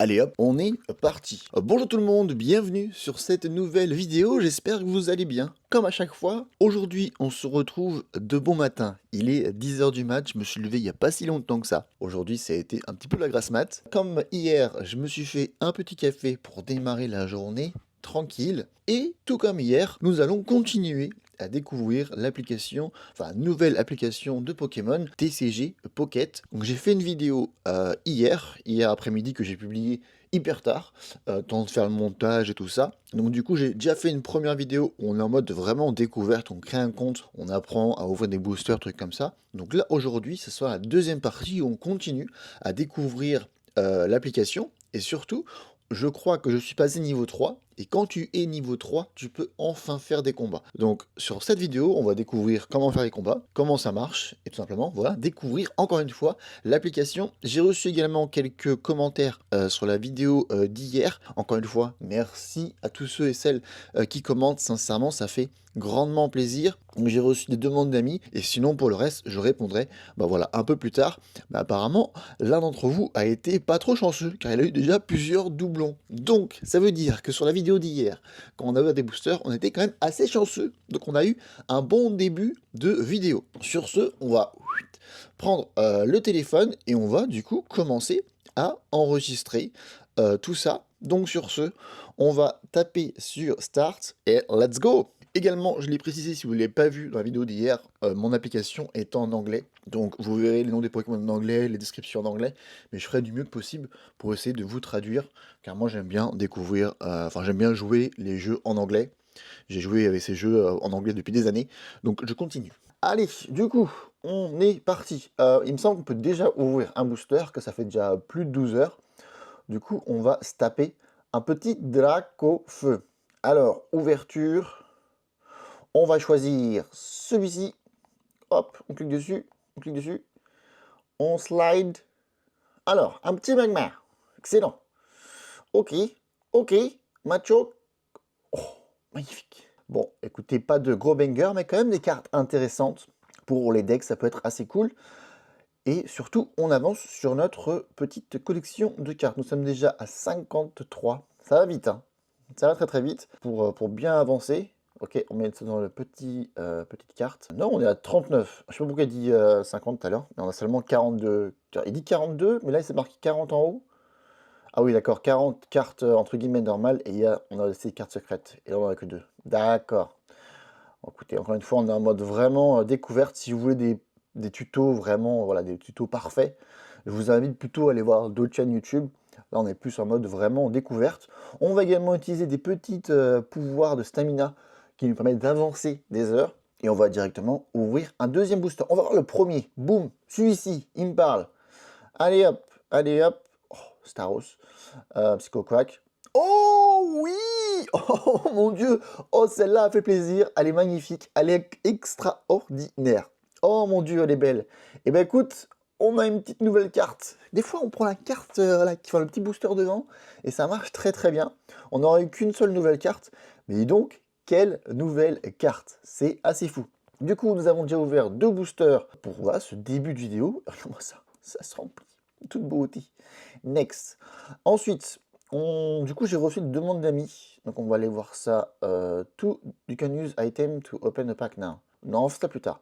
Allez hop, on est parti. Bonjour tout le monde, bienvenue sur cette nouvelle vidéo, j'espère que vous allez bien. Comme à chaque fois, aujourd'hui on se retrouve de bon matin. Il est 10 h du mat, je me suis levé il n'y a pas si longtemps que ça. Aujourd'hui ça a été un petit peu la grasse mat. Comme hier, je me suis fait un petit café pour démarrer la journée tranquille. Et tout comme hier, nous allons continuer à découvrir l'application, enfin nouvelle application de Pokémon, TCG Pocket. Donc j'ai fait une vidéo hier après-midi que j'ai publié hyper tard, temps de faire le montage et tout ça. Donc du coup j'ai déjà fait une première vidéo où on est en mode vraiment découverte, on crée un compte, on apprend à ouvrir des boosters, trucs comme ça. Donc là aujourd'hui ce sera la deuxième partie où on continue à découvrir l'application et surtout je crois que je suis passé niveau 3, et quand tu es niveau 3, tu peux enfin faire des combats. Donc sur cette vidéo, on va découvrir comment faire les combats, comment ça marche, et tout simplement, voilà, découvrir encore une fois l'application. J'ai reçu également quelques commentaires sur la vidéo d'hier. Encore une fois, merci à tous ceux et celles qui commentent, sincèrement, ça fait grandement plaisir. J'ai reçu des demandes d'amis, et sinon pour le reste, je répondrai bah voilà, un peu plus tard. Mais apparemment, l'un d'entre vous a été pas trop chanceux, car il a eu déjà plusieurs doublons. Donc, ça veut dire que sur la vidéo d'hier, quand on a eu des boosters, on était quand même assez chanceux. Donc on a eu un bon début de vidéo. Sur ce, on va prendre le téléphone et on va du coup commencer à enregistrer tout ça. Donc sur ce, on va taper sur Start et let's go. Également, je l'ai précisé si vous ne l'avez pas vu dans la vidéo d'hier, mon application est en anglais. Donc vous verrez les noms des Pokémon en anglais, les descriptions en anglais, mais je ferai du mieux que possible pour essayer de vous traduire, car moi j'aime bien découvrir, enfin j'aime bien jouer les jeux en anglais. J'ai joué avec ces jeux en anglais depuis des années, donc je continue. Allez, du coup, on est parti. Il me semble qu'on peut déjà ouvrir un booster, que ça fait déjà plus de 12 heures. Du coup, on va se taper un petit Dracofeu. Alors, ouverture, on va choisir celui-ci. Hop, on clique dessus, on slide. Alors, un petit magma. Excellent. Ok, ok, macho. Oh, magnifique. Bon, écoutez, pas de gros banger, mais quand même des cartes intéressantes. Pour les decks, ça peut être assez cool. Et surtout, on avance sur notre petite collection de cartes. Nous sommes déjà à 53. Ça va vite, hein. Ça va très très vite. Pour bien avancer, ok, on met ça dans le petite carte. Non, on est à 39. Je sais pas pourquoi il dit 50 tout à l'heure, mais on a seulement 42. Il dit 42, mais là, il s'est marqué 40 en haut. Ah oui, d'accord, 40 cartes entre guillemets normales, et on a ces cartes secrètes. Et là, on en a que 2. D'accord. Bon, écoutez, encore une fois, on est en mode vraiment découverte. Si vous voulez des tutos vraiment, voilà, des tutos parfaits, je vous invite plutôt à aller voir d'autres chaînes YouTube. Là, on est plus en mode vraiment découverte. On va également utiliser des petits pouvoirs de stamina qui nous permettent d'avancer des heures. Et on va directement ouvrir un deuxième booster. On va voir le premier. Boum, celui-ci, il me parle. Allez hop, allez hop. Oh, Staros, Psycho Quack. Oh oui! Oh mon Dieu! Oh, celle-là a fait plaisir. Elle est magnifique. Elle est extraordinaire. Oh mon Dieu, elle est belle. Eh ben écoute, on a une petite nouvelle carte. Des fois, on prend la carte là, qui fait le petit booster devant et ça marche très très bien. On n'aurait eu qu'une seule nouvelle carte. Mais dis donc, quelle nouvelle carte! C'est assez fou. Du coup, nous avons déjà ouvert 2 boosters pour voilà, ce début de vidéo. Regarde-moi ça. Ça se remplit. Toute beauté. Next. Ensuite, du coup, j'ai reçu une demande d'amis. Donc, on va aller voir ça. You can use item to open a pack now. Non, on fait ça plus tard.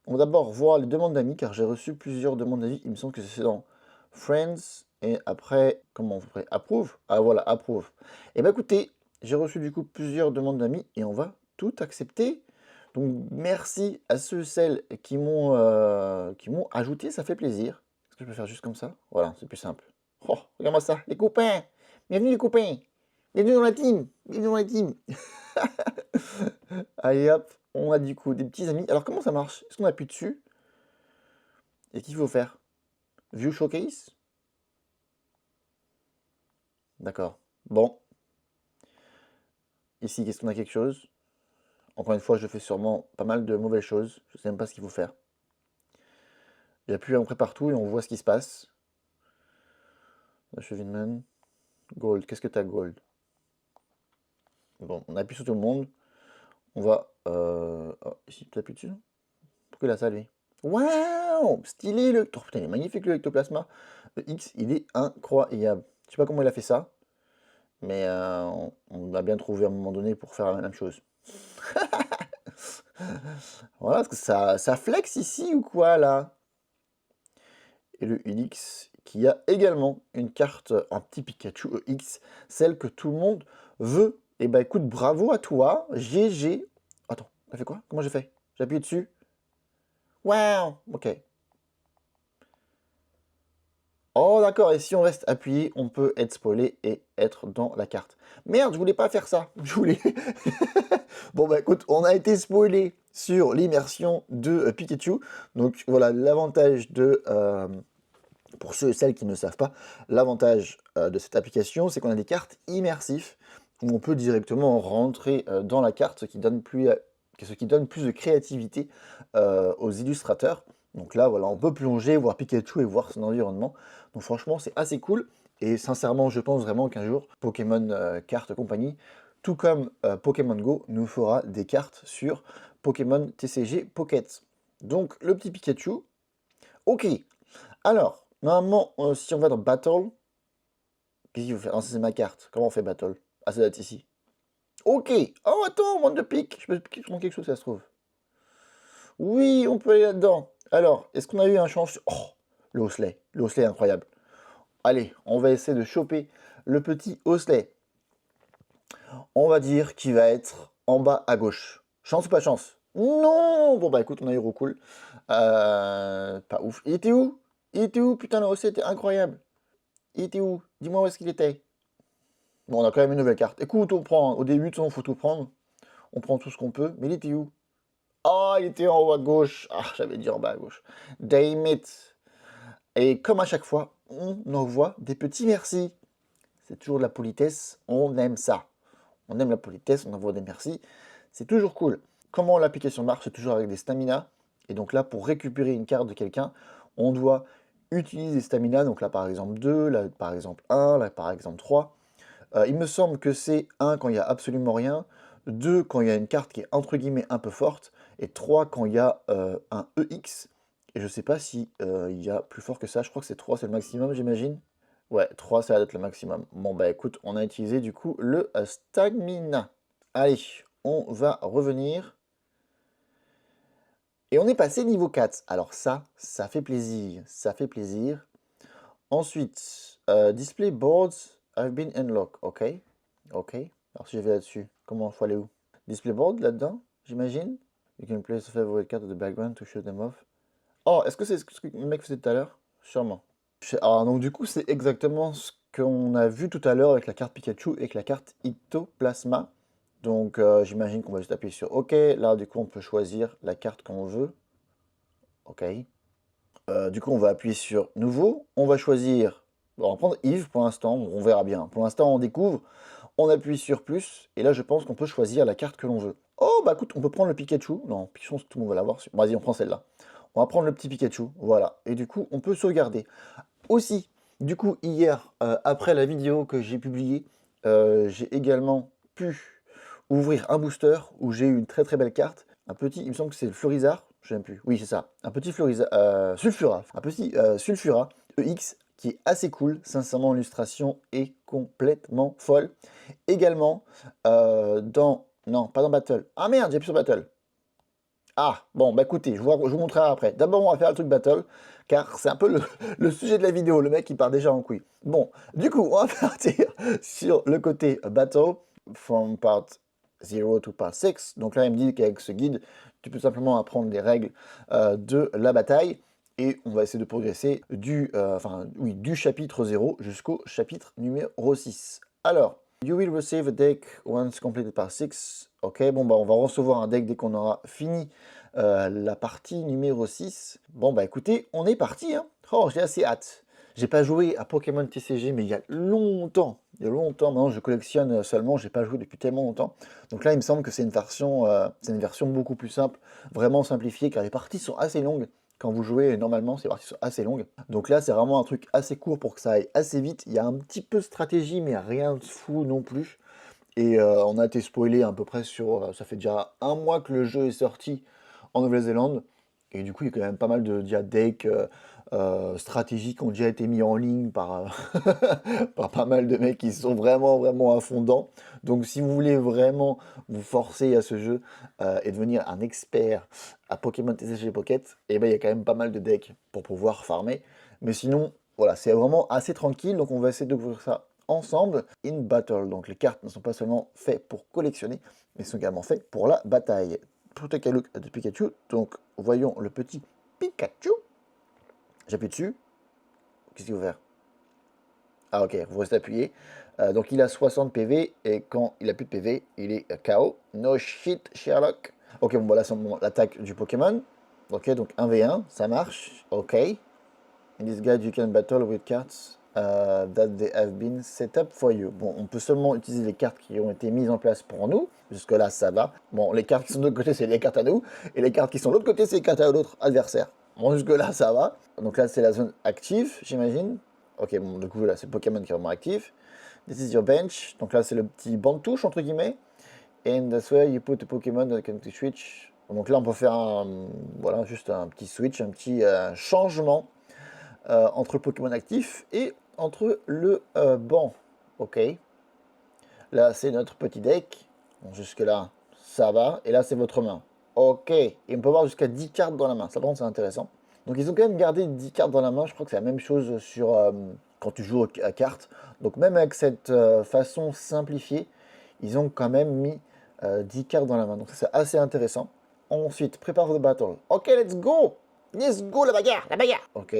On va d'abord voir les demandes d'amis, car j'ai reçu plusieurs demandes d'amis. Il me semble que c'est dans Friends. Et après, comment on ferait? Approve? Ah voilà, approve. Et bah écoutez, j'ai reçu du coup plusieurs demandes d'amis et on va tout accepter. Donc merci à ceux et celles qui m'ont ajouté, ça fait plaisir. Est-ce que je peux faire juste comme ça? Voilà, c'est plus simple. Oh, regarde-moi ça, les copains! Bienvenue les copains! Bienvenue dans la team! Bienvenue dans la team! Allez hop, on a du coup des petits amis. Alors comment ça marche? Est-ce qu'on appuie dessus? Et qu'est-ce qu'il faut faire? View Showcase? D'accord. Bon. Ici, qu'est-ce qu'on a quelque chose? Encore une fois, je fais sûrement pas mal de mauvaises choses. Je sais même pas ce qu'il faut faire. J'appuie à peu près partout et on voit ce qui se passe. Chevilman. Gold. Qu'est-ce que t'as, Gold? Bon, on appuie sur tout le monde. On va... Oh, ici, tu appuies dessus? Pourquoi il a ça, lui? Waouh! Stylé le... Oh putain, il est magnifique le ectoplasma. Le X, il est incroyable. Je sais pas comment il a fait ça, mais on a bien trouvé à un moment donné pour faire la même chose. Voilà, est-ce que ça flex ici ou quoi, là? Et le Unix qui a également une carte, un petit Pikachu EX, celle que tout le monde veut. Et bah écoute, bravo à toi, GG. Attends, ça fait quoi? Comment j'ai fait? J'ai appuyé dessus? Waouh! Ok. Oh d'accord, et si on reste appuyé, on peut être spoilé et être dans la carte. Merde, je voulais pas faire ça. Je voulais... Bon bah écoute, on a été spoilé sur l'immersion de Pikachu. Donc voilà, l'avantage de... pour ceux et celles qui ne savent pas, l'avantage de cette application, c'est qu'on a des cartes immersives où on peut directement rentrer dans la carte, ce qui donne plus de créativité aux illustrateurs. Donc là, voilà, on peut plonger, voir Pikachu et voir son environnement. Donc franchement, c'est assez cool. Et sincèrement, je pense vraiment qu'un jour, Pokémon Carte Company, tout comme Pokémon Go, nous fera des cartes sur Pokémon TCG Pocket. Donc le petit Pikachu, ok. Alors, normalement, si on va dans Battle, qu'est-ce qu'il faut faire? Ah, ça, c'est ma carte. Comment on fait Battle? Ah, ça doit être ici. Ok. Oh, attends, monde de pique. Je peux piquer sur quelque chose, ça se trouve. Oui, on peut aller là-dedans. Alors, est-ce qu'on a eu un chance? Oh, le Osley. Le Osley est incroyable. Allez, on va essayer de choper le petit Osley. On va dire qu'il va être en bas à gauche. Chance ou pas chance? Non! Bon, bah écoute, on a eu recool. Pas ouf. Il était où? Il était où? Putain, le Osley était incroyable. Il était où? Dis-moi où est-ce qu'il était. Bon, on a quand même une nouvelle carte. Écoute, on prend, au début, il faut tout prendre. On prend tout ce qu'on peut. Mais il était où? Ah, il était en haut à gauche. Ah, j'avais dit en bas à gauche. Damn it. Et comme à chaque fois, on envoie des petits merci. C'est toujours de la politesse. On aime ça. On aime la politesse, on envoie des merci. C'est toujours cool. Comment l'application marche? C'est toujours avec des stamina. Et donc là, pour récupérer une carte de quelqu'un, on doit utiliser des stamina. Donc là, par exemple 2, là, par exemple 1, là, par exemple 3. Il me semble que c'est 1 quand il n'y a absolument rien, 2 quand il y a une carte qui est entre guillemets un peu forte, et 3 quand il y a un EX. Et je sais pas si il y a plus fort que ça, je crois que c'est 3, c'est le maximum, j'imagine. Ouais, 3 ça va être le maximum. Bon bah écoute, on a utilisé du coup le stamina. Allez, on va revenir. Et on est passé niveau 4. Alors ça fait plaisir, ça fait plaisir. Ensuite, display boards have been unlocked. Ok, ok. Alors si je vais là-dessus, comment faut aller où? Display board là-dedans, j'imagine. You can place a favorite card of the background to show them off. Oh, est-ce que c'est ce que le mec faisait tout à l'heure? Sûrement. Alors donc du coup, c'est exactement ce qu'on a vu tout à l'heure avec la carte Pikachu et avec la carte Ectoplasma. Donc j'imagine qu'on va juste appuyer sur OK. Là, du coup, on peut choisir la carte qu'on veut. OK. Du coup, on va appuyer sur Nouveau. On va choisir... Bon, on va prendre Yves pour l'instant, on verra bien. Pour l'instant, on découvre. On appuie sur Plus. Et là, je pense qu'on peut choisir la carte que l'on veut. Oh, bah écoute, on peut prendre le Pikachu. Non, je pense que tout le monde va l'avoir. Vas-y, on prend celle-là. On va prendre le petit Pikachu. Voilà. Et du coup, on peut sauvegarder. Aussi, du coup, hier, après la vidéo que j'ai publiée, j'ai également pu ouvrir un booster où j'ai eu une très très belle carte. Un petit, il me semble que c'est le Florizard, je sais même plus. Oui, c'est ça. Un petit Florizard, Sulfura. Un petit Sulfura EX qui est assez cool. Sincèrement, l'illustration est complètement folle. Également, dans... Non, pas dans Battle. Ah merde, j'ai plus sur Battle. Ah, bon, bah écoutez, je vous montrerai après. D'abord, on va faire le truc battle, car c'est un peu le sujet de la vidéo. Le mec, il part déjà en couille. Bon, du coup, on va partir sur le côté battle, from part 0 to part 6. Donc là, il me dit qu'avec ce guide, tu peux simplement apprendre les règles de la bataille. Et on va essayer de progresser du chapitre 0 jusqu'au chapitre numéro 6. Alors, you will receive a deck once completed par 6. Ok, bon bah on va recevoir un deck dès qu'on aura fini la partie numéro 6. Bon bah écoutez, on est parti, hein. Oh, j'ai assez hâte. J'ai pas joué à Pokémon TCG, mais il y a longtemps. Il y a longtemps, maintenant je collectionne seulement, j'ai pas joué depuis tellement longtemps. Donc là, il me semble que c'est une version beaucoup plus simple, vraiment simplifiée, car les parties sont assez longues. Quand vous jouez, normalement, ces parties sont assez longues. Donc là, c'est vraiment un truc assez court pour que ça aille assez vite. Il y a un petit peu de stratégie, mais rien de fou non plus. Et on a été spoilé à peu près sur... ça fait déjà un mois que le jeu est sorti en Nouvelle-Zélande. Et du coup, il y a quand même pas mal de decks stratégies qui ont déjà été mis en ligne par, par pas mal de mecs qui sont vraiment, vraiment à fond dedans. Donc si vous voulez vraiment vous forcer à ce jeu et devenir un expert à Pokémon TCG Pocket, et ben il y a quand même pas mal de decks pour pouvoir farmer. Mais sinon, voilà, c'est vraiment assez tranquille, donc on va essayer de découvrir ça ensemble. In Battle, donc les cartes ne sont pas seulement faites pour collectionner, mais sont également faites pour la bataille. Protect a look at the Pikachu, donc voyons le petit Pikachu. J'appuie dessus. Qu'est-ce qu'il faut faire? Ah ok, vous restez appuyé. Donc il a 60 PV et quand il a plus de PV, il est KO. No shit Sherlock. Ok, bon voilà, c'est l'attaque du Pokémon. Ok, donc 1v1, ça marche. Ok. In this guide, you can battle with cards that they have been set up for you. Bon, on peut seulement utiliser les cartes qui ont été mises en place pour nous. Jusque-là, ça va. Bon, les cartes qui sont de l'autre côté, c'est les cartes à nous. Et les cartes qui sont de l'autre côté, c'est les cartes à l'autre adversaire. Bon, jusque-là, ça va. Donc là, c'est la zone active, j'imagine. Ok, bon, du coup, là, c'est le Pokémon qui est vraiment actif. This is your bench. Donc là, c'est le petit banc de touche, entre guillemets. And that's where you put the Pokémon that can switch. Donc là, on peut faire voilà, juste un petit switch, un petit changement entre le Pokémon actif et entre le banc. Ok. Là, c'est notre petit deck. Bon, jusque-là, ça va. Et là, c'est votre main. Ok. Et on peut avoir jusqu'à 10 cartes dans la main. Ça, par contre, c'est intéressant. Donc, ils ont quand même gardé 10 cartes dans la main. Je crois que c'est la même chose sur quand tu joues à cartes. Donc, même avec cette façon simplifiée, ils ont quand même mis 10 cartes dans la main. Donc, ça, c'est assez intéressant. Ensuite, prépare for the battle. Ok, let's go! Let's go, la bagarre! La bagarre! Ok.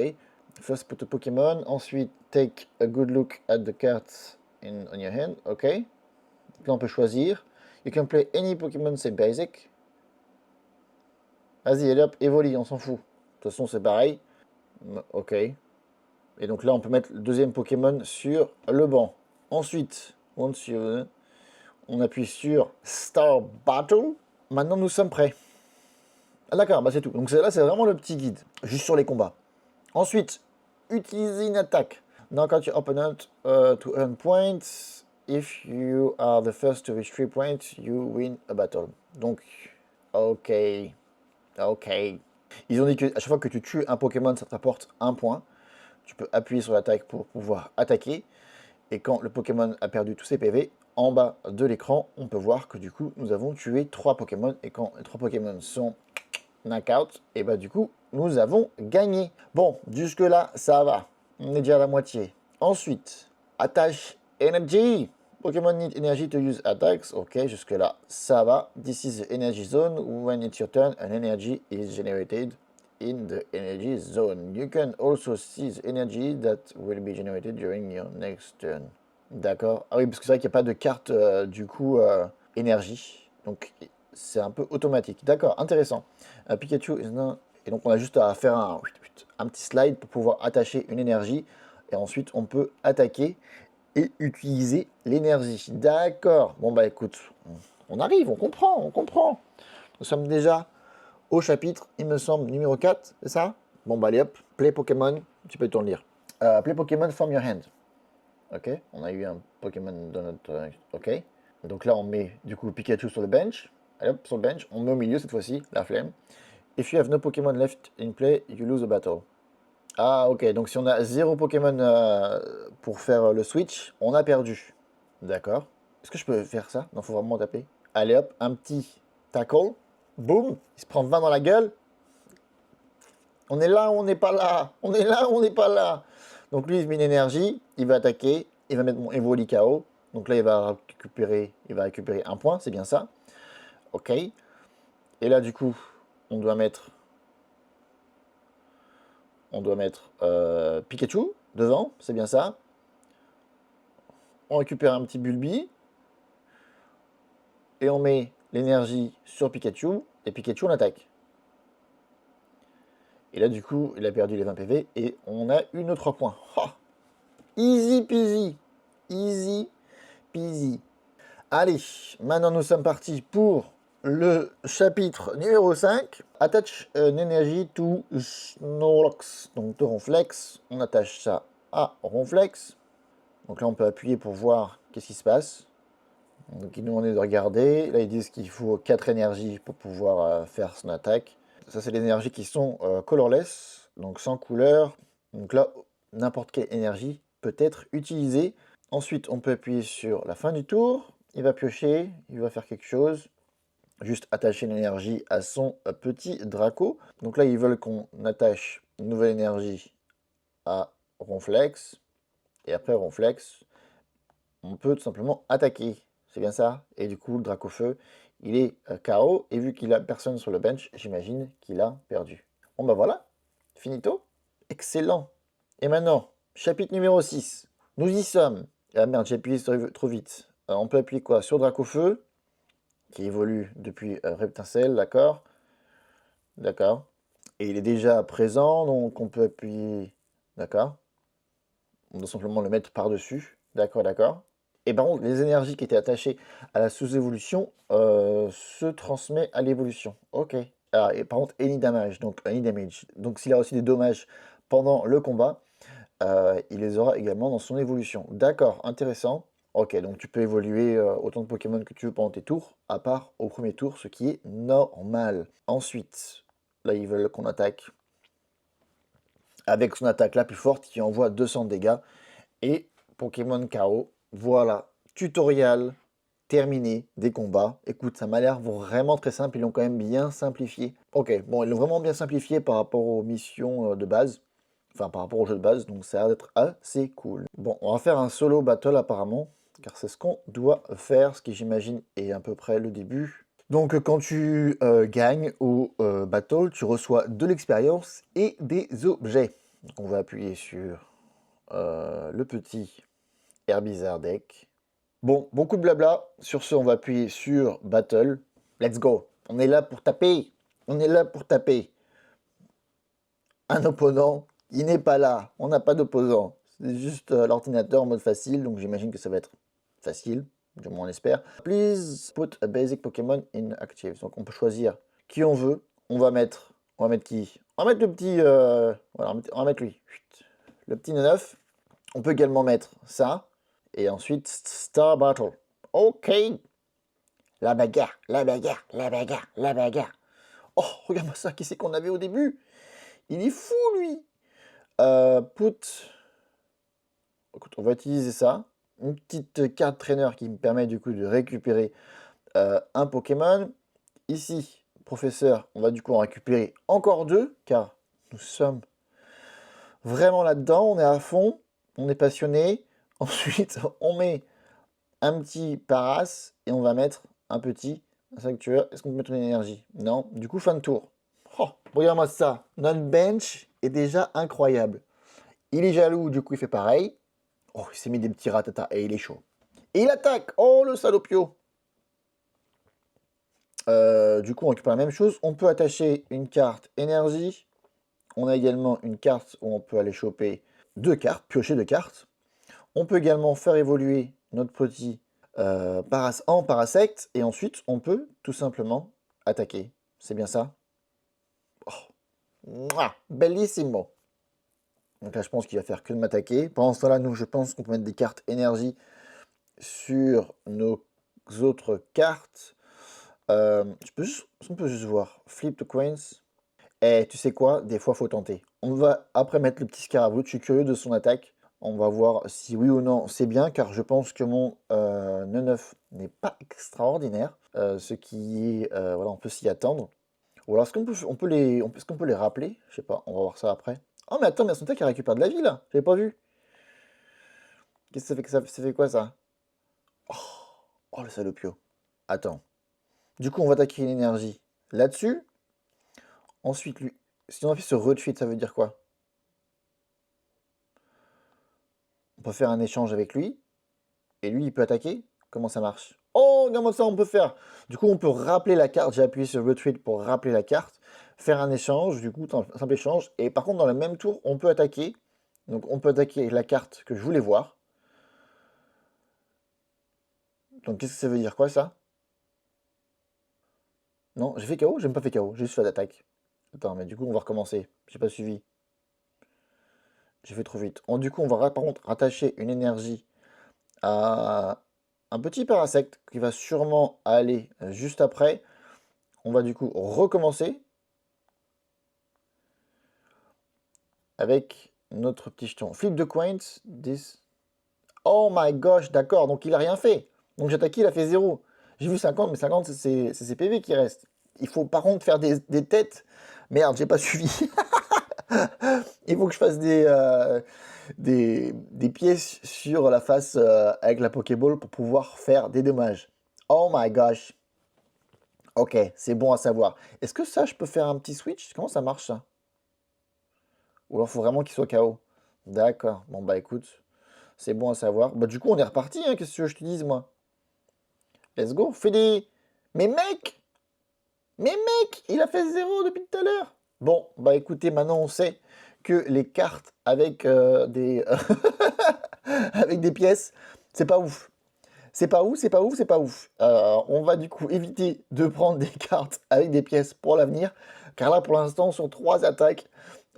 First, put a Pokémon. Ensuite, take a good look at the cards on your hand. Ok. Là, on peut choisir. You can play any Pokémon, c'est basic. Vas-y, allez hop, Evoli, on s'en fout. De toute façon, c'est pareil. Ok. Et donc là, on peut mettre le deuxième Pokémon sur le banc. Ensuite, on appuie sur Star Battle. Maintenant, nous sommes prêts. Ah d'accord, bah c'est tout. Donc là, c'est vraiment le petit guide, juste sur les combats. Ensuite, utiliser une attaque. Knock out your opponent to earn points. If you are the first to reach 3 points, you win a battle. Donc, ok. Ok. Ils ont dit que à chaque fois que tu tues un Pokémon, ça t'apporte un point. Tu peux appuyer sur l'attaque pour pouvoir attaquer. Et quand le Pokémon a perdu tous ses PV, en bas de l'écran, on peut voir que du coup, nous avons tué 3 Pokémon. Et quand les 3 Pokémon sont knockout, et bah du coup, nous avons gagné. Bon, jusque-là, ça va. On est déjà à la moitié. Ensuite, attache Energy. Pokémon need energy to use attacks. Ok, jusque-là, ça va. This is the energy zone. When it's your turn, an energy is generated in the energy zone. You can also see the energy that will be generated during your next turn. D'accord. Ah oui, parce que c'est vrai qu'il n'y a pas de carte, du coup, énergie. Donc, c'est un peu automatique. D'accord, intéressant. Pikachu is now... Et donc, on a juste à faire un petit slide pour pouvoir attacher une énergie. Et ensuite, on peut attaquer et utiliser l'énergie. D'accord. Bon, bah écoute, on arrive, on comprend, on comprend. Nous sommes déjà au chapitre, il me semble, numéro 4, c'est ça? Bon, bah allez hop, Play Pokémon, tu peux te le lire. Play Pokémon from your hand. Ok, on a eu un Pokémon dans notre... ok. Donc là, on met du coup Pikachu sur le bench. Allez hop, sur le bench. On met au milieu cette fois-ci, la flemme. If you have no Pokémon left in play, you lose a battle. Ah, ok. Donc si on a 0 Pokémon pour faire le switch, on a perdu. D'accord. Est-ce que je peux faire ça? Non, faut vraiment taper. Allez hop, un petit tackle. Boum. Il se prend 20 dans la gueule. On est là ou on n'est pas là? On est là ou on n'est pas là? Donc lui, il met une énergie. Il va attaquer. Il va mettre mon Evoli KO. Donc là, il va récupérer un point. C'est bien ça. Ok. Et là, du coup, on doit mettre Pikachu devant, c'est bien ça. On récupère un petit Bulbi. Et on met l'énergie sur Pikachu. Et Pikachu, on attaque. Et là, du coup, il a perdu les 20 PV. Et on a eu nos 3 points. Oh, easy peasy. Easy peasy. Allez, maintenant nous sommes partis pour le chapitre numéro 5. Attach an energy to Snorlax. Donc de Ronflex, on attache ça à Ronflex. Donc là on peut appuyer pour voir qu'est-ce qui se passe. Donc ils nous demandent de regarder. Là ils disent qu'il faut 4 énergies pour pouvoir faire son attaque. Ça, c'est les énergies qui sont colorless, donc sans couleur. Donc là, n'importe quelle énergie peut être utilisée. Ensuite, on peut appuyer sur la fin du tour. Il va piocher, il va faire quelque chose. Juste attacher l'énergie à son petit Draco. Donc là, ils veulent qu'on attache une nouvelle énergie à Ronflex. Et après Ronflex, on peut tout simplement attaquer. C'est bien ça. Et du coup, le Dracofeu, il est KO. Et vu qu'il a personne sur le bench, j'imagine qu'il a perdu. Bon bah voilà, finito. Excellent. Et maintenant, chapitre numéro 6. Nous y sommes. Ah merde, j'ai appuyé trop vite. On peut appuyer quoi? Sur Dracofeu, qui évolue depuis Reptincelle, d'accord. D'accord. Et il est déjà présent, donc on peut appuyer. D'accord. On doit simplement le mettre par-dessus. D'accord, d'accord. Et par contre, les énergies qui étaient attachées à la sous-évolution se transmettent à l'évolution. Ok. Ah, et par contre, any damage. Donc, any damage. Donc, s'il a aussi des dommages pendant le combat, il les aura également dans son évolution. D'accord, intéressant. Ok, donc tu peux évoluer autant de Pokémon que tu veux pendant tes tours, à part au premier tour, ce qui est normal. Ensuite, là, ils veulent qu'on attaque avec son attaque la plus forte qui envoie 200 dégâts. Et Pokémon KO, voilà, tutoriel terminé des combats. Écoute, ça m'a l'air vraiment très simple, ils l'ont quand même bien simplifié. Ok, bon, ils l'ont vraiment bien simplifié par rapport aux missions de base. Enfin, par rapport au jeu de base, donc ça a l'air d'être assez cool. Bon, on va faire un solo battle apparemment, car c'est ce qu'on doit faire, ce qui j'imagine est à peu près le début. Donc quand tu gagnes au battle, tu reçois de l'expérience et des objets. Donc on va appuyer sur le petit Herbizarre deck. Bon, beaucoup de blabla. Sur ce, on va appuyer sur battle. Let's go. On est là pour taper. On est là pour taper. Un opponent, il n'est pas là. On n'a pas d'opposant. C'est juste l'ordinateur en mode facile, donc j'imagine que ça va être facile, du moins on espère. Please put a basic Pokémon in active. Donc on peut choisir qui on veut. On va mettre qui? On va mettre le petit, voilà, on va mettre lui. Le petit 9. On peut également mettre ça. Et ensuite, Star Battle. Ok. La bagarre, la bagarre, la bagarre, la bagarre. Oh, regarde-moi ça, qui c'est qu'on avait au début? Il est fou, lui. Put. Écoute, on va utiliser ça. Une petite carte trainer qui me permet du coup de récupérer un Pokémon. Ici, professeur, on va du coup en récupérer encore deux, car nous sommes vraiment là-dedans. On est à fond, on est passionné. Ensuite, on met un petit Paras et on va mettre un petit Sanctuaire. Est-ce qu'on peut mettre une énergie? Non. Du coup, fin de tour. Oh, regarde-moi ça. Notre bench est déjà incroyable. Il est jaloux, du coup, il fait pareil. Oh, il s'est mis des petits ratatas et il est chaud. Et il attaque. Oh, le salopio. Du coup, on récupère la même chose. On peut attacher une carte énergie. On a également une carte où on peut aller choper deux cartes, piocher deux cartes. On peut également faire évoluer notre petit en parasect. Et ensuite, on peut tout simplement attaquer. C'est bien ça? Oh. Mouah, bellissimo. Donc là, je pense qu'il va faire que de m'attaquer. Pendant ce temps-là, nous, je pense qu'on peut mettre des cartes énergie sur nos autres cartes. On peut juste voir. Flip the coins. Et tu sais quoi? Des fois, faut tenter. On va après mettre le petit Scarabrout. Je suis curieux de son attaque. On va voir si oui ou non c'est bien, car je pense que mon 9 n'est pas extraordinaire. Ce qui est... voilà, on peut s'y attendre. Ou alors, est-ce qu'on peut les rappeler? Je sais pas, on va voir ça après. Oh, mais attends, mais son attaque, elle récupère de la vie, là. J'avais pas vu. Qu'est-ce que ça fait que ça fait quoi, ça? Oh, oh, le salopio. Attends. Du coup, on va attaquer une énergie là-dessus. Ensuite, lui, si on appuie sur retweet, ça veut dire quoi? On peut faire un échange avec lui. Et lui, il peut attaquer? Comment ça marche? Oh, regarde-moi ça, on peut faire. Du coup, on peut rappeler la carte. J'ai appuyé sur retweet pour rappeler la carte. Faire un échange, du coup, un simple échange. Et par contre, dans le même tour, on peut attaquer. Donc, on peut attaquer la carte que je voulais voir. Donc, qu'est-ce que ça veut dire quoi, ça? Non, j'ai fait KO? J'ai même pas fait KO. J'ai juste fait d'attaque. Attends, mais du coup, on va recommencer. J'ai pas suivi. J'ai fait trop vite. Du coup, on va par contre rattacher une énergie à un petit parasect qui va sûrement aller juste après. On va du coup recommencer. avec notre petit jeton. Flip de coins, 10. Oh my gosh, d'accord, donc il a rien fait. Donc j'attaque, il a fait 0. J'ai vu 50, mais 50, c'est ses PV qui restent. Il faut par contre faire des têtes. Merde, j'ai pas suivi. Il faut que je fasse des pièces sur la face avec la Pokéball pour pouvoir faire des dommages. Oh my gosh. Ok, c'est bon à savoir. Est-ce que ça, je peux faire un petit switch? Comment ça marche ça? Ou alors faut vraiment qu'il soit KO. D'accord. Bon bah écoute, c'est bon à savoir. Bah du coup on est reparti, hein. Qu'est-ce que je te dise moi? Let's go, fais des... Mais mec! Mais mec! Il a fait 0 depuis tout à l'heure! Bon, bah écoutez, maintenant on sait que les cartes avec des... avec des pièces, c'est pas ouf. C'est pas ouf, c'est pas ouf, c'est pas ouf. On va du coup éviter de prendre des cartes avec des pièces pour l'avenir, car là pour l'instant sur 3 attaques,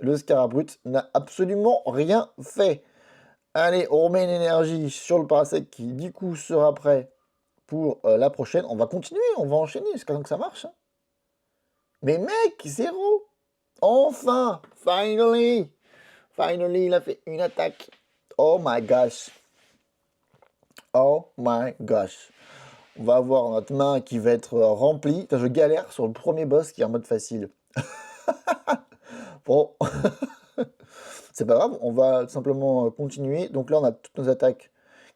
le Scarabrut n'a absolument rien fait. Allez, on remet une énergie sur le Parasect qui du coup sera prêt pour la prochaine. On va continuer, on va enchaîner jusqu'à temps que ça marche, hein. Mais mec, 0! Enfin! Finally! Finally, il a fait une attaque. Oh my gosh! Oh my gosh! On va avoir notre main qui va être remplie. Putain, je galère sur le premier boss qui est en mode facile. Bon, c'est pas grave, on va simplement continuer. Donc là, on a toutes nos attaques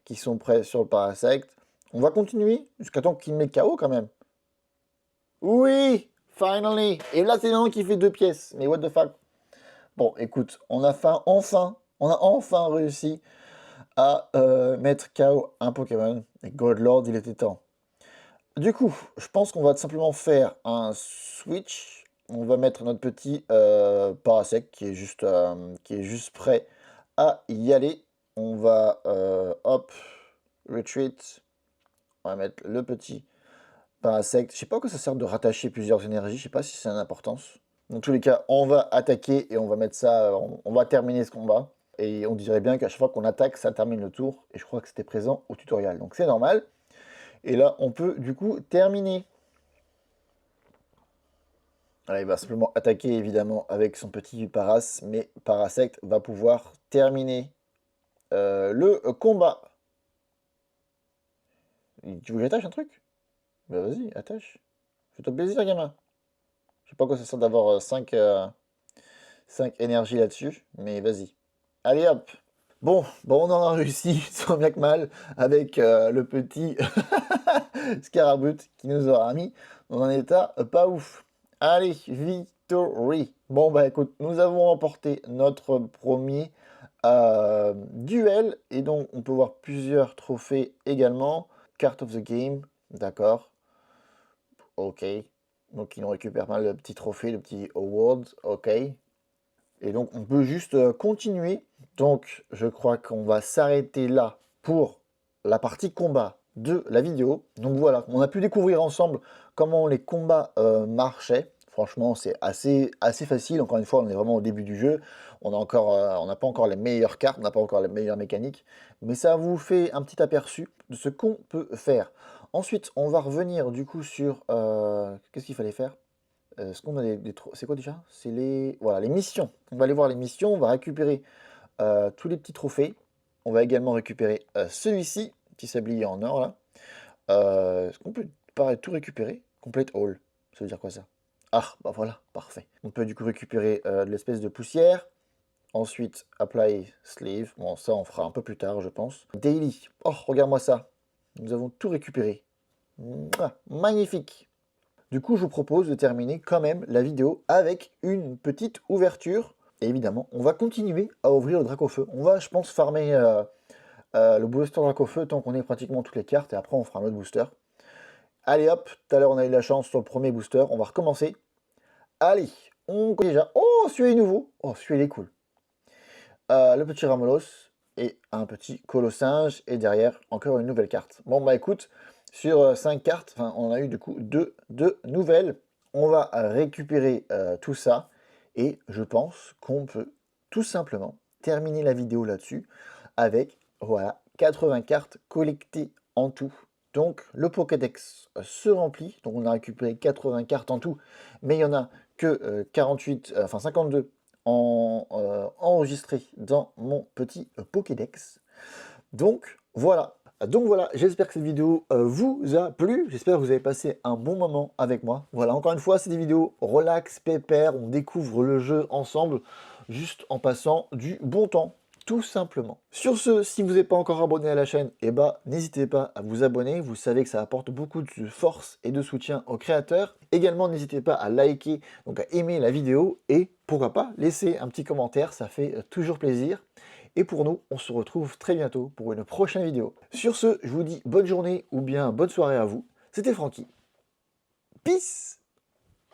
qui sont prêtes sur le Parasect. On va continuer jusqu'à temps qu'il met KO quand même. Oui, finally. Et là, c'est l'un qui fait 2 pièces. Mais what the fuck. Bon, écoute, on a enfin réussi à mettre KO un Pokémon. Et Godlord, il était temps. Du coup, je pense qu'on va simplement faire un switch. On va mettre notre petit Parasect qui est juste prêt à y aller. On va, hop, retreat. On va mettre le petit Parasect. Je sais pas à quoi ça sert de rattacher plusieurs énergies. Je sais pas si c'est une importance. Dans tous les cas, on va attaquer et on va mettre ça. On va terminer ce combat. Et on dirait bien qu'à chaque fois qu'on attaque, ça termine le tour. Et je crois que c'était présent au tutoriel. Donc c'est normal. Et là, on peut du coup terminer. Voilà, il va simplement attaquer évidemment avec son petit Paras, mais Parasect va pouvoir terminer le combat. Tu veux que j'attache un truc? Bah vas-y, attache. Fais-toi plaisir, gamin. Je sais pas quoi ça sert d'avoir 5 énergies là-dessus, mais vas-y. Allez hop. Bon, on en a réussi, tant bien que mal, avec le petit Scarabut qui nous aura mis dans un état pas ouf. Allez, victory. Bon, bah écoute, nous avons remporté notre premier duel. Et donc, on peut voir plusieurs trophées également. Card of the Game, d'accord. Ok. Donc, il nous récupère pas mal de petits trophées, de petits awards. Ok. Et donc, on peut juste continuer. Donc, je crois qu'on va s'arrêter là pour la partie combat de la vidéo. Donc voilà, on a pu découvrir ensemble comment les combats marchaient. Franchement, c'est assez facile. Encore une fois, on est vraiment au début du jeu. On n'a pas encore les meilleures cartes, on n'a pas encore les meilleures mécaniques. Mais ça vous fait un petit aperçu de ce qu'on peut faire. Ensuite, on va revenir du coup sur... qu'est-ce qu'il fallait faire? Ce qu'on a c'est quoi déjà? C'est les... Voilà, les missions. On va aller voir les missions, on va récupérer tous les petits trophées. On va également récupérer celui-ci, petit sablier en or là. Est-ce qu'on peut pareil, tout récupérer? Complete all. Ça veut dire quoi ça? Ah, bah voilà, parfait. On peut du coup récupérer de l'espèce de poussière. Ensuite, apply sleeve. Bon, ça on fera un peu plus tard, je pense. Daily. Oh, regarde-moi ça. Nous avons tout récupéré. Mouah, magnifique. Du coup, je vous propose de terminer quand même la vidéo avec une petite ouverture. Et évidemment, on va continuer à ouvrir le Dracofeu. On va, je pense, farmer le booster Dracofeu tant qu'on ait pratiquement toutes les cartes. Et après, on fera un autre booster. Allez hop, tout à l'heure, on a eu la chance sur le premier booster. On va recommencer. Allez, on connaît déjà. Oh, celui-là est nouveau. Oh, celui-là est cool. Le petit Ramolos et un petit Colossinge. Et derrière, encore une nouvelle carte. Bon, bah écoute, sur 5 cartes, on a eu du coup deux nouvelles. On va récupérer tout ça. Et je pense qu'on peut tout simplement terminer la vidéo là-dessus avec, voilà, 80 cartes collectées en tout. Donc le Pokédex se remplit. Donc on a récupéré 80 cartes en tout. Mais il n'y en a que 48, enfin 52 enregistrés dans mon petit Pokédex. Donc voilà. J'espère que cette vidéo vous a plu, j'espère que vous avez passé un bon moment avec moi. Voilà, encore une fois, c'est des vidéos relax, pépère, on découvre le jeu ensemble, juste en passant du bon temps, tout simplement. Sur ce, si vous n'êtes pas encore abonné à la chaîne, n'hésitez pas à vous abonner, vous savez que ça apporte beaucoup de force et de soutien aux créateurs. Également, n'hésitez pas à liker, donc à aimer la vidéo, et pourquoi pas, laisser un petit commentaire, ça fait toujours plaisir. Et pour nous, on se retrouve très bientôt pour une prochaine vidéo. Sur ce, je vous dis bonne journée ou bien bonne soirée à vous. C'était Francky. Peace!